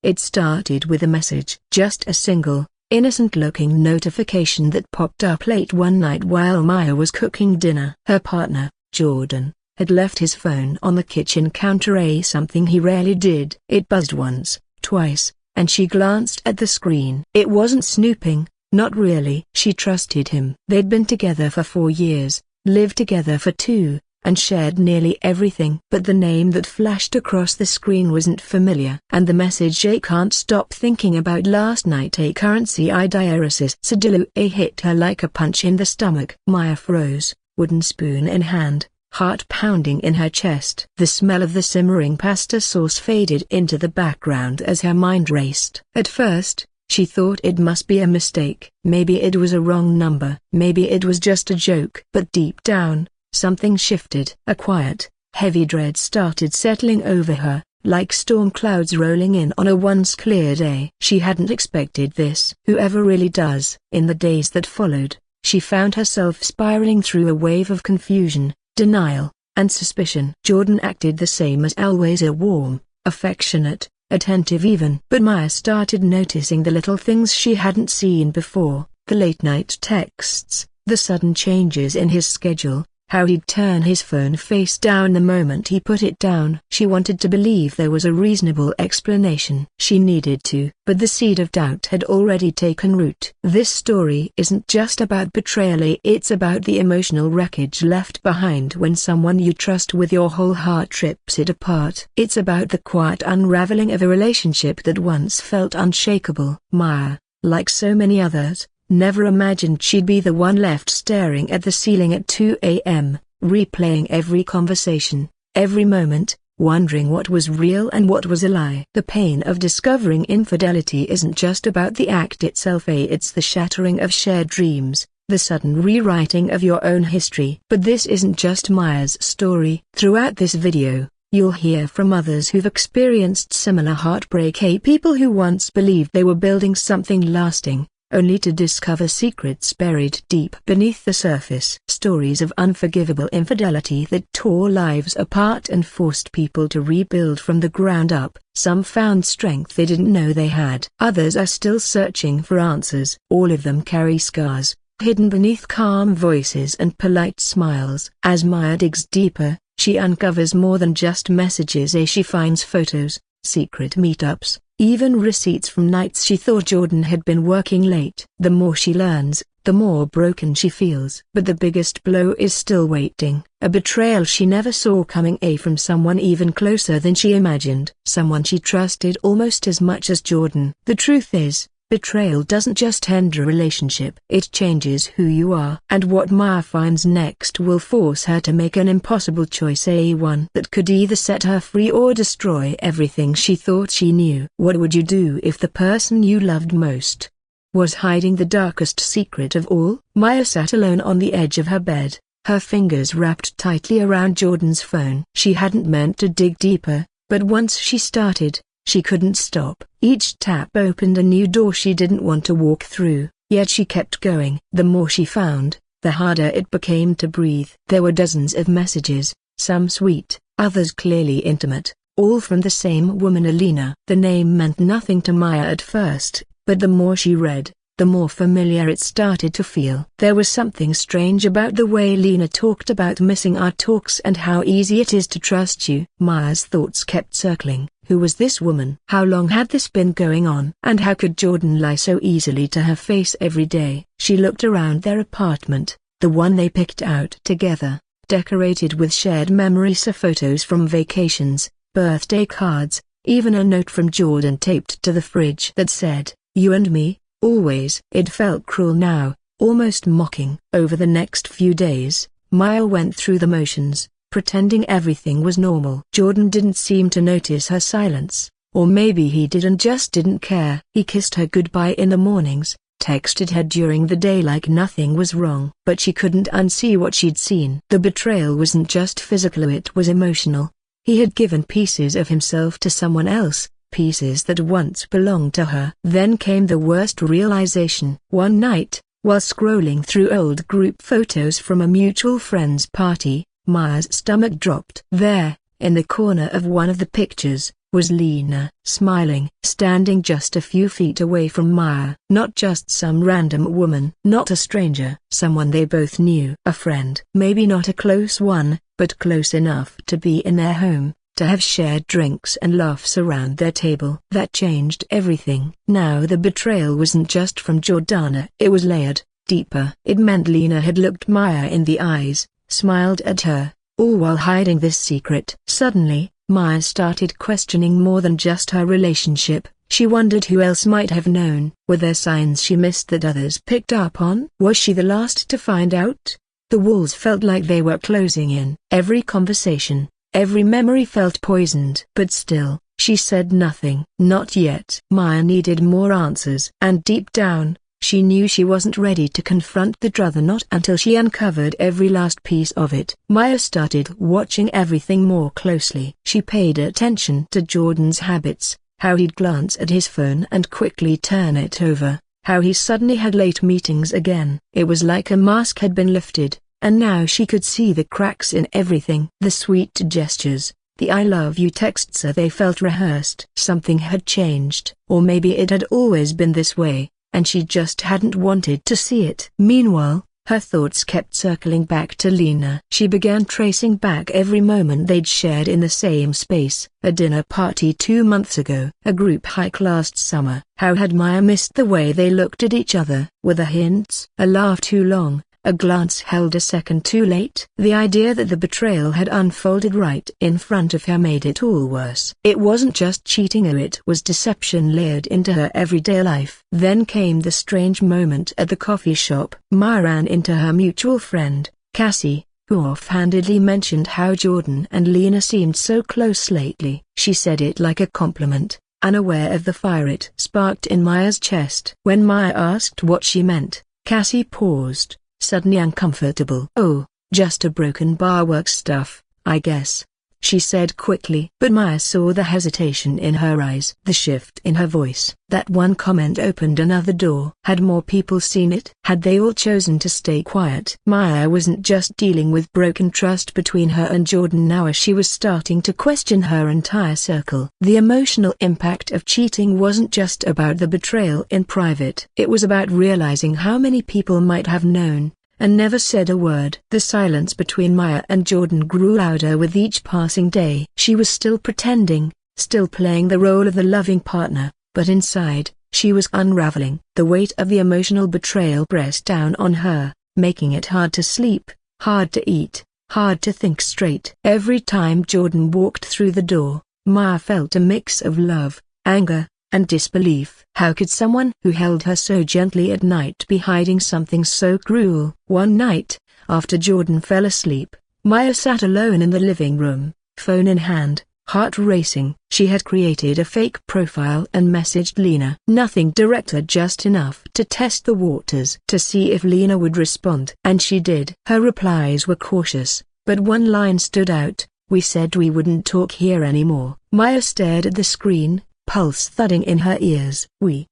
It started with a message. Just a single, innocent-looking notification that popped up late one night while Maya was cooking dinner. Her partner, Jordan, had left his phone on the kitchen counter, something he rarely did. It buzzed once, twice, and she glanced at the screen. It wasn't snooping, not really. She trusted him. They'd been together for 4 years, lived together for 2, and shared nearly everything. But the name that flashed across the screen wasn't familiar. And the message, "I can't stop thinking about last night, a currency I diaresis." Sadilu hit her like a punch in the stomach. Maya froze, wooden spoon in hand, heart pounding in her chest. The smell of the simmering pasta sauce faded into the background as her mind raced. At first, she thought it must be a mistake. Maybe it was a wrong number. Maybe it was just a joke. But deep down, something shifted. A quiet, heavy dread started settling over her, like storm clouds rolling in on a once clear day. She hadn't expected this. Whoever really does? In the days that followed, she found herself spiraling through a wave of confusion, denial, and suspicion. Jordan acted the same as always, a warm, affectionate, attentive even. But Maya started noticing the little things she hadn't seen before, the late-night texts, the sudden changes in his schedule, how he'd turn his phone face down the moment he put it down. She wanted to believe there was a reasonable explanation. She needed to, but the seed of doubt had already taken root. This story isn't just about betrayal, it's about the emotional wreckage left behind when someone you trust with your whole heart rips it apart. It's about the quiet unraveling of a relationship that once felt unshakable. Maya, like so many others, never imagined she'd be the one left staring at the ceiling at 2 a.m., replaying every conversation, every moment, wondering what was real and what was a lie. The pain of discovering infidelity isn't just about the act itself, it's the shattering of shared dreams, the sudden rewriting of your own history. But this isn't just Maya's story. Throughout this video, you'll hear from others who've experienced similar heartbreak, people who once believed they were building something lasting, only to discover secrets buried deep beneath the surface. Stories of unforgivable infidelity that tore lives apart and forced people to rebuild from the ground up. Some found strength they didn't know they had. Others are still searching for answers. All of them carry scars, hidden beneath calm voices and polite smiles. As Maya digs deeper, she uncovers more than just messages. She finds photos, secret meetups, even receipts from nights she thought Jordan had been working late. The more she learns, the more broken she feels. But the biggest blow is still waiting. A betrayal she never saw coming, from someone even closer than she imagined. Someone she trusted almost as much as Jordan. The truth is, betrayal doesn't just end a relationship. It changes who you are. And what Maya finds next will force her to make an impossible choice, one that could either set her free or destroy everything she thought she knew. What would you do if the person you loved most was hiding the darkest secret of all? Maya sat alone on the edge of her bed, her fingers wrapped tightly around Jordan's phone. She hadn't meant to dig deeper, but once she started, she couldn't stop. Each tap opened a new door she didn't want to walk through, yet she kept going. The more she found, the harder it became to breathe. There were dozens of messages, some sweet, others clearly intimate, all from the same woman, Alina. The name meant nothing to Maya at first, but the more she read, the more familiar it started to feel. There was something strange about the way Lena talked about missing our talks and how easy it is to trust you. Maya's thoughts kept circling. Who was this woman? How long had this been going on? And how could Jordan lie so easily to her face every day? She looked around their apartment, the one they picked out together, decorated with shared memories, photos from vacations, birthday cards, even a note from Jordan taped to the fridge that said, "You and me, always." It felt cruel now, almost mocking. Over the next few days, Maya went through the motions, pretending everything was normal. Jordan didn't seem to notice her silence, or maybe he did and just didn't care. He kissed her goodbye in the mornings, texted her during the day like nothing was wrong. But she couldn't unsee what she'd seen. The betrayal wasn't just physical, it was emotional. He had given pieces of himself to someone else, pieces that once belonged to her. Then came the worst realization. One night, while scrolling through old group photos from a mutual friend's party, Maya's stomach dropped. There, in the corner of one of the pictures, was Lena, smiling, standing just a few feet away from Maya. Not just some random woman, not a stranger, someone they both knew. A friend. Maybe not a close one, but close enough to be in their home, to have shared drinks and laughs around their table. That changed everything. Now the betrayal wasn't just from Jordana. It was layered, deeper. It meant Lena had looked Maya in the eyes, smiled at her, all while hiding this secret. Suddenly, Maya started questioning more than just her relationship. She wondered who else might have known. Were there signs she missed that others picked up on? Was she the last to find out? The walls felt like they were closing in. Every conversation, every memory felt poisoned. But still, she said nothing. Not yet. Maya needed more answers. And deep down, she knew she wasn't ready to confront the truth, not until she uncovered every last piece of it. Maya started watching everything more closely. She paid attention to Jordan's habits, how he'd glance at his phone and quickly turn it over, how he suddenly had late meetings again. It was like a mask had been lifted, and now she could see the cracks in everything. The sweet gestures, the I love you texts, they felt rehearsed. Something had changed, or maybe it had always been this way, and she just hadn't wanted to see it. Meanwhile, her thoughts kept circling back to Lena. She began tracing back every moment they'd shared in the same space. A dinner party 2 months ago. A group hike last summer. How had Maya missed the way they looked at each other? Were the hints? A laugh too long? A glance held a second too late? The idea that the betrayal had unfolded right in front of her made it all worse. It wasn't just cheating, it was deception layered into her everyday life. Then came the strange moment at the coffee shop. Maya ran into her mutual friend, Cassie, who offhandedly mentioned how Jordan and Lena seemed so close lately. She said it like a compliment, unaware of the fire it sparked in Maya's chest. When Maya asked what she meant, Cassie paused, suddenly uncomfortable. "Oh, just a broken bar, work stuff, I guess," she said quickly. But Maya saw the hesitation in her eyes, the shift in her voice. That one comment opened another door. Had more people seen it? Had they all chosen to stay quiet? Maya wasn't just dealing with broken trust between her and Jordan now, she was starting to question her entire circle. The emotional impact of cheating wasn't just about the betrayal in private. It was about realizing how many people might have known and never said a word. The silence between Maya and Jordan grew louder with each passing day. She was still pretending, still playing the role of the loving partner, but inside, she was unraveling. The weight of the emotional betrayal pressed down on her, making it hard to sleep, hard to eat, hard to think straight. Every time Jordan walked through the door, Maya felt a mix of love, anger, and disbelief. How could someone who held her so gently at night be hiding something so cruel? One night, after Jordan fell asleep, Maya sat alone in the living room, phone in hand, heart racing. She had created a fake profile and messaged Lena. Nothing direct, just enough to test the waters, to see if Lena would respond. And she did. Her replies were cautious, but one line stood out: "We said we wouldn't talk here anymore." Maya stared at the screen, pulse thudding in her ears.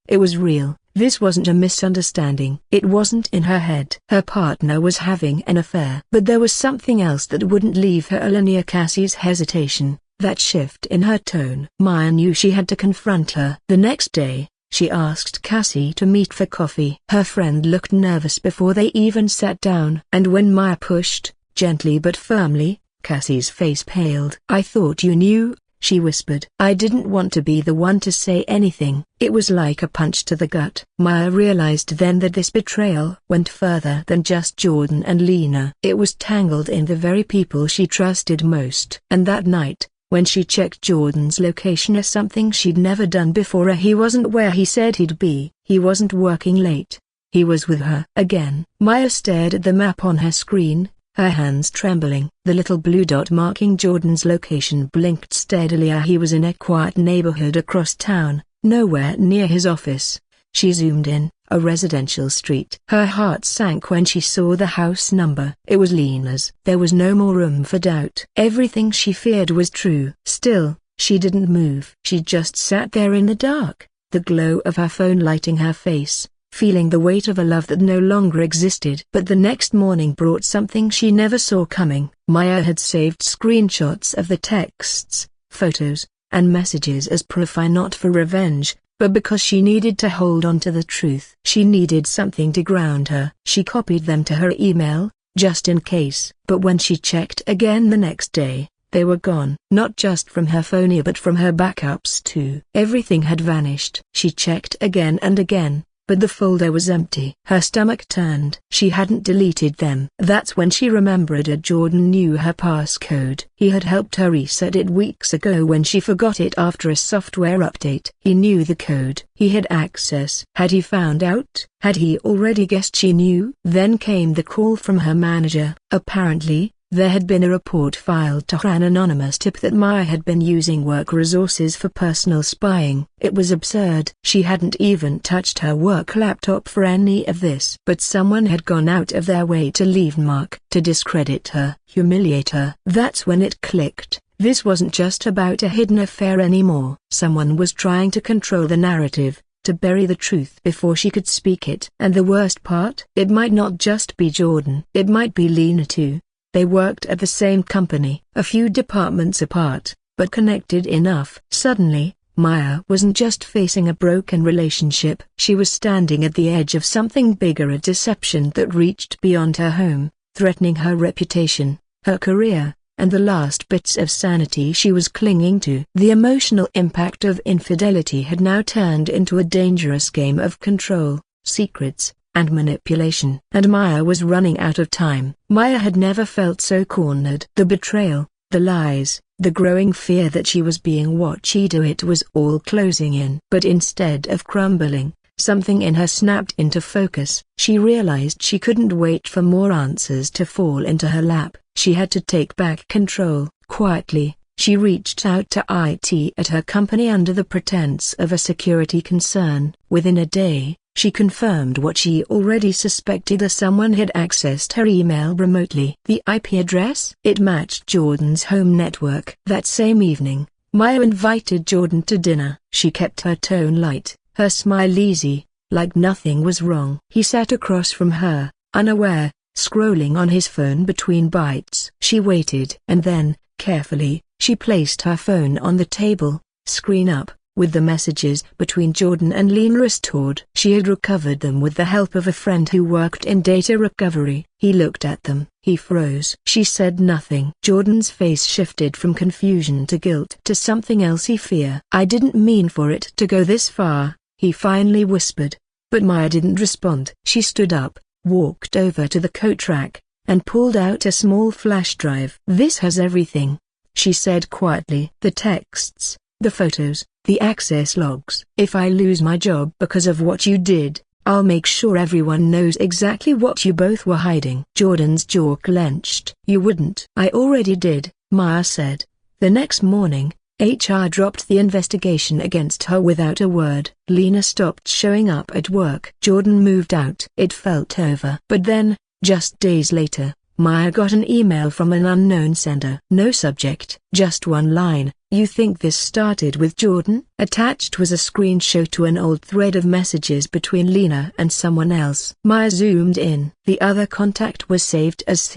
It was real. This wasn't a misunderstanding. It wasn't in her head. Her partner was having an affair. But there was something else that wouldn't leave her alone. Cassie's hesitation, that shift in her tone. Maya knew she had to confront her. The next day, she asked Cassie to meet for coffee. Her friend looked nervous before they even sat down. And when Maya pushed, gently but firmly, Cassie's face paled. "I thought you knew," she whispered. "I didn't want to be the one to say anything." It was like a punch to the gut. Maya realized then that this betrayal went further than just Jordan and Lena. It was tangled in the very people she trusted most. And that night, when she checked Jordan's location, something she'd never done before, he wasn't where he said he'd be. He wasn't working late. He was with her. Again, Maya stared at the map on her screen, her hands trembling. The little blue dot marking Jordan's location blinked steadily. He was in a quiet neighborhood across town, nowhere near his office. She zoomed in, a residential street. Her heart sank when she saw the house number. It was Lena's. There was no more room for doubt. Everything she feared was true. Still, she didn't move. She just sat there in the dark, the glow of her phone lighting her face, feeling the weight of a love that no longer existed. But the next morning brought something she never saw coming. Maya had saved screenshots of the texts, photos, and messages as proof, not for revenge, but because she needed to hold on to the truth. She needed something to ground her. She copied them to her email, just in case. But when she checked again the next day, they were gone. Not just from her phone but from her backups too. Everything had vanished. She checked again and again, but the folder was empty. Her stomach turned. She hadn't deleted them. That's when she remembered Jordan knew her passcode. He had helped her reset it weeks ago when she forgot it after a software update. He knew the code. He had access. Had he found out? Had he already guessed she knew? Then came the call from her manager. Apparently, there had been a report filed to her, an anonymous tip that Maya had been using work resources for personal spying. It was absurd. She hadn't even touched her work laptop for any of this. But someone had gone out of their way to leave mark, to discredit her, humiliate her. That's when it clicked. This wasn't just about a hidden affair anymore. Someone was trying to control the narrative, to bury the truth before she could speak it. And the worst part? It might not just be Jordan. It might be Lena too. They worked at the same company, a few departments apart, but connected enough. Suddenly, Maya wasn't just facing a broken relationship. She was standing at the edge of something bigger, a deception that reached beyond her home, threatening her reputation, her career, and the last bits of sanity she was clinging to. The emotional impact of infidelity had now turned into a dangerous game of control, secrets, and manipulation. And Maya was running out of time. Maya had never felt so cornered. The betrayal, the lies, the growing fear that she was being watched, it was all closing in. But instead of crumbling, something in her snapped into focus. She realized she couldn't wait for more answers to fall into her lap. She had to take back control. Quietly, she reached out to IT at her company under the pretense of a security concern. Within a day, she confirmed what she already suspected, that someone had accessed her email remotely. The IP address? It matched Jordan's home network. That same evening, Maya invited Jordan to dinner. She kept her tone light, her smile easy, like nothing was wrong. He sat across from her, unaware, scrolling on his phone between bites. She waited, and then, carefully, she placed her phone on the table, screen up, with the messages between Jordan and Lena restored. She had recovered them with the help of a friend who worked in data recovery. He looked at them. He froze. She said nothing. Jordan's face shifted from confusion to guilt to something else, fear. "I didn't mean for it to go this far," he finally whispered. But Maya didn't respond. She stood up, walked over to the coat rack, and pulled out a small flash drive. "This has everything," she said quietly. "The texts, the photos, the access logs. If I lose my job because of what you did, I'll make sure everyone knows exactly what you both were hiding." Jordan's jaw clenched. "You wouldn't." "I already did," Maya said. The next morning, HR dropped the investigation against her without a word. Lena stopped showing up at work. Jordan moved out. It felt over. But then, just days later, Maya got an email from an unknown sender. No subject, just one line: "You think this started with Jordan?" Attached was a screenshot to an old thread of messages between Lena and someone else. Maya zoomed in. The other contact was saved as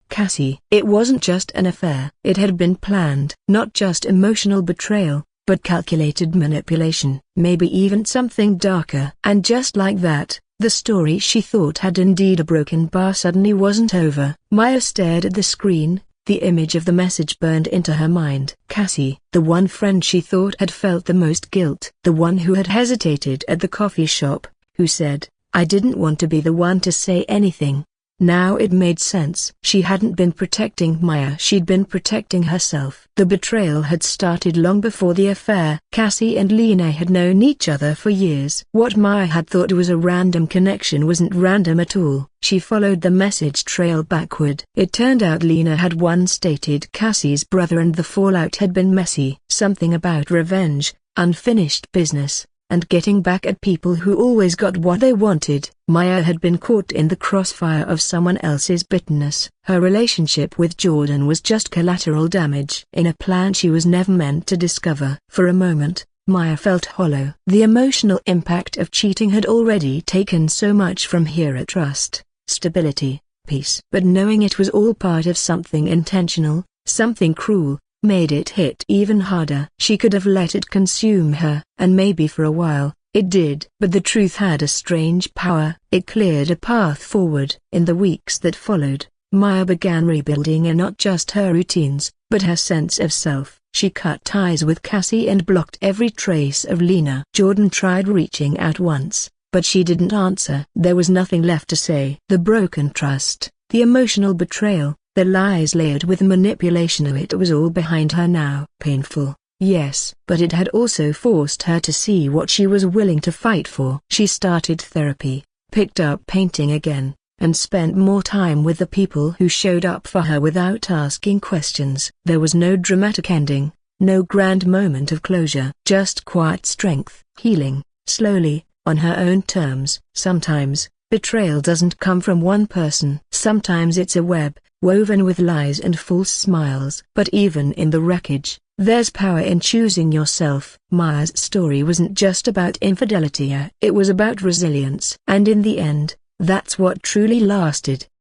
Cassie. It wasn't just an affair. It had been planned. Not just emotional betrayal, but calculated manipulation. Maybe even something darker. And just like that, the story she thought had indeed a broken bar suddenly wasn't over. Maya stared at the screen. The image of the message burned into her mind. Cassie, the one friend she thought had felt the most guilt, the one who had hesitated at the coffee shop, who said, "I didn't want to be the one to say anything." Now it made sense. She hadn't been protecting Maya, she'd been protecting herself. The betrayal had started long before the affair. Cassie and Lena had known each other for years. What Maya had thought was a random connection wasn't random at all. She followed the message trail backward. It turned out Lena had once dated Cassie's brother and the fallout had been messy. Something about revenge, unfinished business, and getting back at people who always got what they wanted. Maya had been caught in the crossfire of someone else's bitterness. Her relationship with Jordan was just collateral damage in a plan she was never meant to discover. For a moment, Maya felt hollow. The emotional impact of cheating had already taken so much from her: trust, stability, peace. But knowing it was all part of something intentional, something cruel, made it hit even harder. She could have let it consume her, and maybe for a while, it did. But the truth had a strange power. It cleared a path forward. In the weeks that followed, Maya began rebuilding not just her routines, but her sense of self. She cut ties with Cassie and blocked every trace of Lena. Jordan tried reaching out once, but she didn't answer. There was nothing left to say. The broken trust, the emotional betrayal, the lies layered with manipulation of it was all behind her now. Painful, yes, but it had also forced her to see what she was willing to fight for. She started therapy, picked up painting again, and spent more time with the people who showed up for her without asking questions. There was no dramatic ending, no grand moment of closure, just quiet strength, healing, slowly, on her own terms. Sometimes, betrayal doesn't come from one person. Sometimes it's a web, woven with lies and false smiles. But even in the wreckage, there's power in choosing yourself. Maya's story wasn't just about infidelity, it was about resilience. And in the end, that's what truly lasted.